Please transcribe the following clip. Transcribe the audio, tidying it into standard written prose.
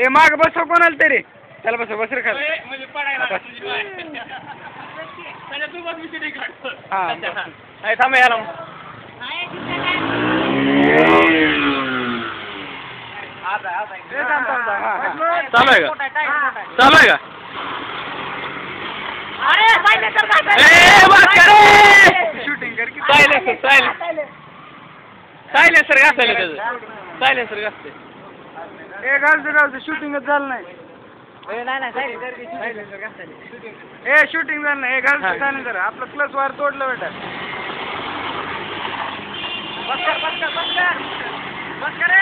ए माग बसव कोणाला तरी त्याला बसव बस रे खाली म्हणजे पडायला तू बस मी तरी काढतो हा थांब याला चालू आहे का चालू आहे का शूटिंग कर की सायलेन्सर घासायला त्याचं सायलेन्सर घासते ए घालते शूटिंगच झालं नाही ए शूटिंग झालं नाही घालतो सायलेन्सर आपलं प्लस वार तोडलं बेटा बस कर